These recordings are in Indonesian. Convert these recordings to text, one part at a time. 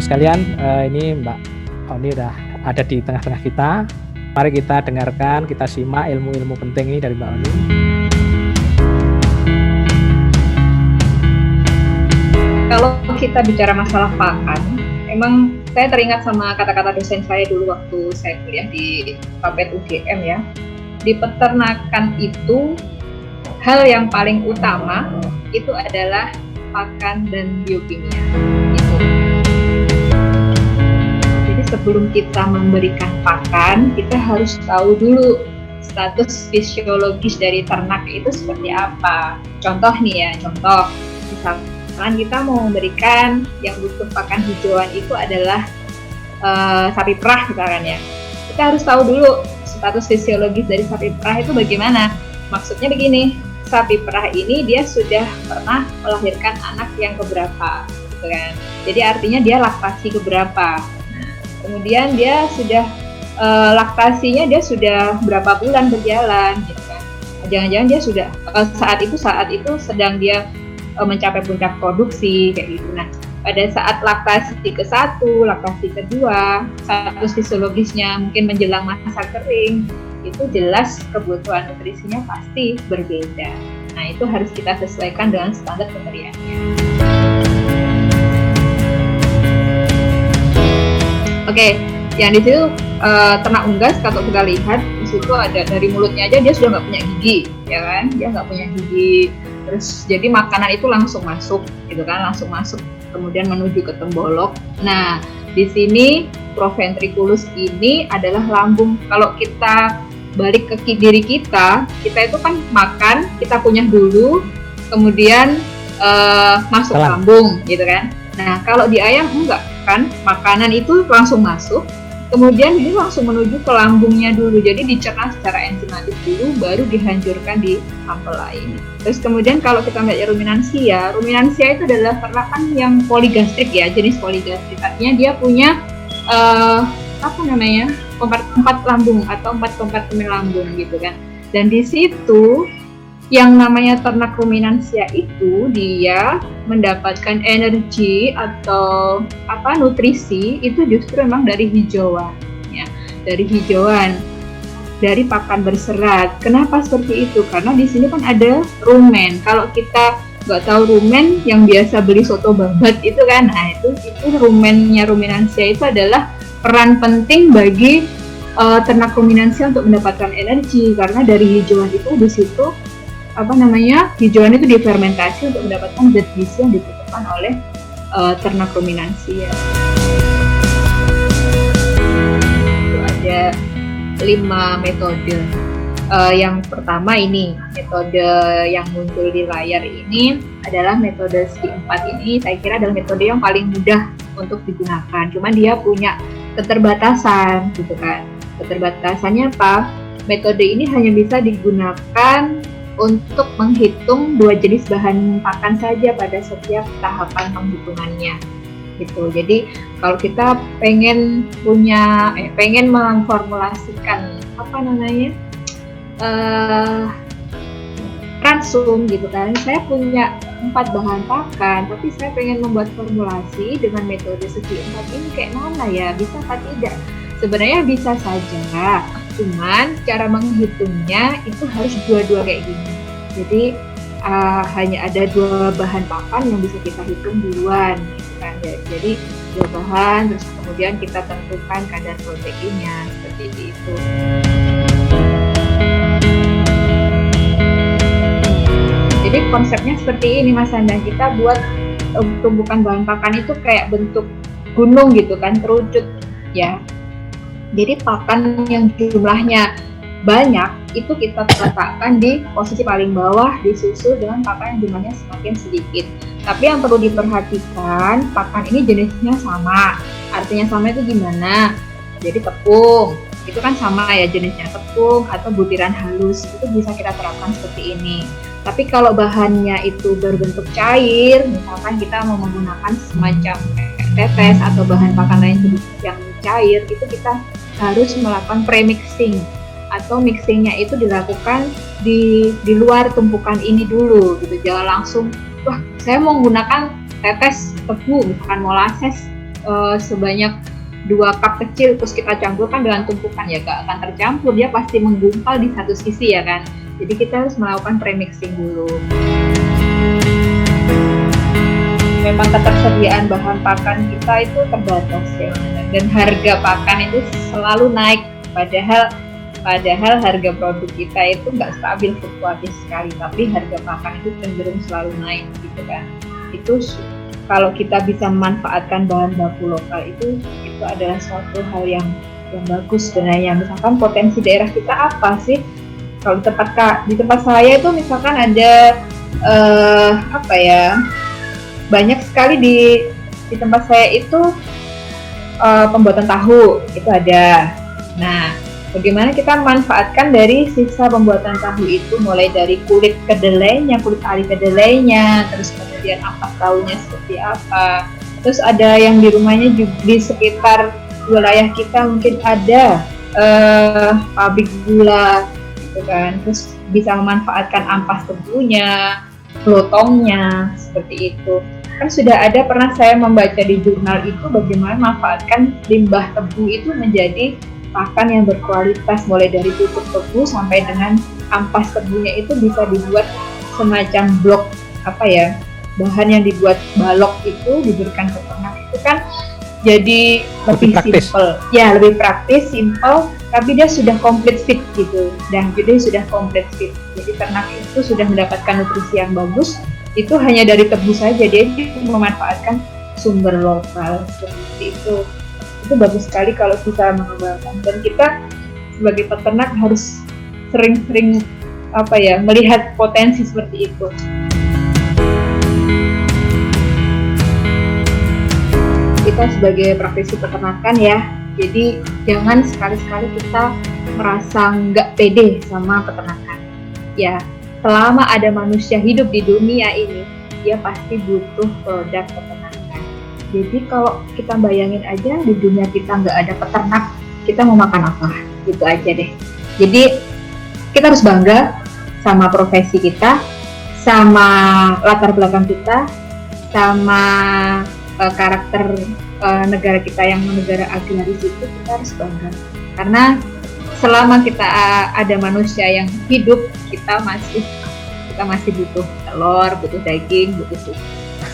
sekalian, ini Mbak Oni udah ada di tengah-tengah kita. Mari kita dengarkan, kita simak ilmu-ilmu penting ini dari Mbak Oni. Kalau kita bicara masalah pakan, emang saya teringat sama kata-kata dosen saya dulu waktu saya kuliah di Papet UGM ya. Di peternakan itu, hal yang paling utama itu adalah pakan dan biokimia. Gitu. Jadi sebelum kita memberikan pakan, kita harus tahu dulu status fisiologis dari ternak itu seperti apa. Contoh nih ya, misalkan kita mau memberikan yang butuh pakan hijauan itu adalah sapi perah misalkan ya. Kita harus tahu dulu status fisiologis dari sapi perah itu bagaimana. Maksudnya begini, sapi perah ini dia sudah pernah melahirkan anak yang keberapa, gitu kan. Jadi artinya dia laktasi keberapa. Nah, kemudian dia sudah laktasinya dia sudah berapa bulan berjalan, gitu kan. Jangan-jangan dia sudah saat itu sedang dia mencapai puncak produksi kayak gitu. Nah, pada saat laktasi ke-1, laktasi kedua, status fisiologisnya mungkin menjelang masa kering, itu jelas kebutuhan nutrisinya pasti berbeda. Nah, itu harus kita sesuaikan dengan standar pemberiannya. Oke, yang di situ ternak unggas kalau kita lihat di situ ada dari mulutnya aja dia sudah nggak punya gigi, ya kan? Dia nggak punya gigi. Terus jadi makanan itu langsung masuk, gitu kan? Langsung masuk, kemudian menuju ke tembolok. Nah, di sini proventriculus ini adalah lambung. Kalau kita balik ke diri kita itu kan makan, kita kunyah dulu, kemudian masuk lambung, gitu kan. Nah, kalau di ayam enggak kan, makanan itu langsung masuk, kemudian ini langsung menuju ke lambungnya dulu. Jadi dicerna secara enzimatik dulu, baru dihancurkan di sampel lain. Terus kemudian kalau kita melihat ruminansia itu adalah ternakan yang poligastrik ya, jenis poligastrik. Artinya dia punya empat lambung atau 4 kompartemen lambung gitu kan. Dan di situ yang namanya ternak ruminansia itu dia mendapatkan energi atau nutrisi itu justru memang dari hijauan ya, dari pakan berserat. Kenapa seperti itu? Karena di sini kan ada rumen. Kalau kita nggak tahu rumen yang biasa beli soto babat itu kan, nah itu rumennya ruminansia itu adalah peran penting bagi ternak ruminansia untuk mendapatkan energi, karena dari hijauan itu di situ hijauan itu difermentasi untuk mendapatkan zat gizi yang dibutuhkan oleh ternak ruminansia. Itu ada 5 metode. Yang pertama ini, metode yang muncul di layar ini adalah metode SKI 4 ini. Saya kira adalah metode yang paling mudah untuk digunakan. Cuman dia punya keterbatasan, gitu kan. Keterbatasannya apa? Metode ini hanya bisa digunakan untuk menghitung 2 jenis bahan pakan saja pada setiap tahapan penghitungannya, gitu. Jadi kalau kita pengen memformulasikan ransum gitu kan, saya punya 4 bahan pakan, tapi saya pengen membuat formulasi dengan metode SKI 4 ini kayak mana ya, bisa apa tidak? Sebenarnya bisa saja, cuman cara menghitungnya itu harus dua-dua kayak gini. Jadi hanya ada 2 bahan pakan yang bisa kita hitung duluan, gitu kan. Jadi 2 bahan, terus kemudian kita tentukan kadar proteinnya seperti itu. Jadi konsepnya seperti ini Mas Andan, kita buat tumpukan bahan pakan itu kayak bentuk gunung gitu kan, terucut ya. Jadi pakan yang jumlahnya banyak itu kita letakkan di posisi paling bawah, disusul dengan pakan yang jumlahnya semakin sedikit. Tapi yang perlu diperhatikan, pakan ini jenisnya sama. Artinya sama itu gimana? Jadi tepung, itu kan sama ya jenisnya, tepung atau butiran halus, itu bisa kita terapkan seperti ini. Tapi kalau bahannya itu berbentuk cair, misalkan kita mau menggunakan semacam tetes atau bahan pakan lain yang cair, itu kita harus melakukan premixing atau mixingnya itu dilakukan di luar tumpukan ini dulu gitu. Jangan langsung, wah saya mau menggunakan tetes tebu misalkan molasses sebanyak 2 cup kecil terus kita campurkan dengan tumpukan, ya gak akan tercampur, dia pasti menggumpal di satu sisi ya kan. Jadi kita harus melakukan premixing dulu. Memang ketersediaan bahan pakan kita itu terbatas ya, dan harga pakan itu selalu naik, padahal harga produk kita itu nggak stabil, fluktuatif sekali, tapi harga pakan itu cenderung selalu naik gitu kan. Itu kalau kita bisa memanfaatkan bahan baku lokal itu adalah suatu hal yang bagus sebenarnya. Misalkan potensi daerah kita apa sih? Kalau di tempat saya itu misalkan ada banyak sekali di tempat saya itu pembuatan tahu itu ada. Nah, bagaimana kita memanfaatkan dari sisa pembuatan tahu itu, mulai dari kulit ari kedelainya, terus kemudian ampas tahunya seperti apa. Terus ada yang di rumahnya juga di sekitar wilayah kita mungkin ada pabrik gula gitu kan. Terus bisa memanfaatkan ampas tebunya, lotongnya seperti itu. Kan sudah ada, pernah saya membaca di jurnal itu bagaimana memanfaatkan limbah tebu itu menjadi pakan yang berkualitas, mulai dari tutuk tebu sampai dengan ampas tebunya itu bisa dibuat semacam blok bahan yang dibuat balok itu diberikan ke ternak, itu kan jadi lebih simpel. Ya, lebih praktis, simpel, tapi dia sudah complete fit gitu. Jadi sudah complete fit. Jadi ternak itu sudah mendapatkan nutrisi yang bagus. Itu hanya dari tebu saja, dia memanfaatkan sumber lokal seperti itu. Itu bagus sekali kalau kita mengembangkan, dan kita sebagai peternak harus sering-sering melihat potensi seperti itu. Kita sebagai praktisi peternakan ya, jadi jangan sekali-sekali kita merasa nggak pede sama peternakan. Ya, selama ada manusia hidup di dunia ini, dia pasti butuh produk peternakan. Jadi kalau kita bayangin aja di dunia kita nggak ada peternak, kita mau makan apa? Gitu aja deh. Jadi kita harus bangga sama profesi kita, sama latar belakang kita, sama karakter negara kita yang negara agraris itu, kita harus bangga. Karena selama kita ada manusia yang hidup, kita masih butuh telur, butuh daging, butuh susu,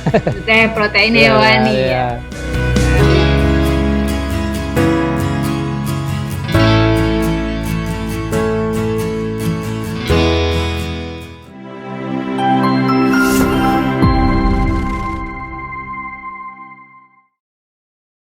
butuh protein hewani.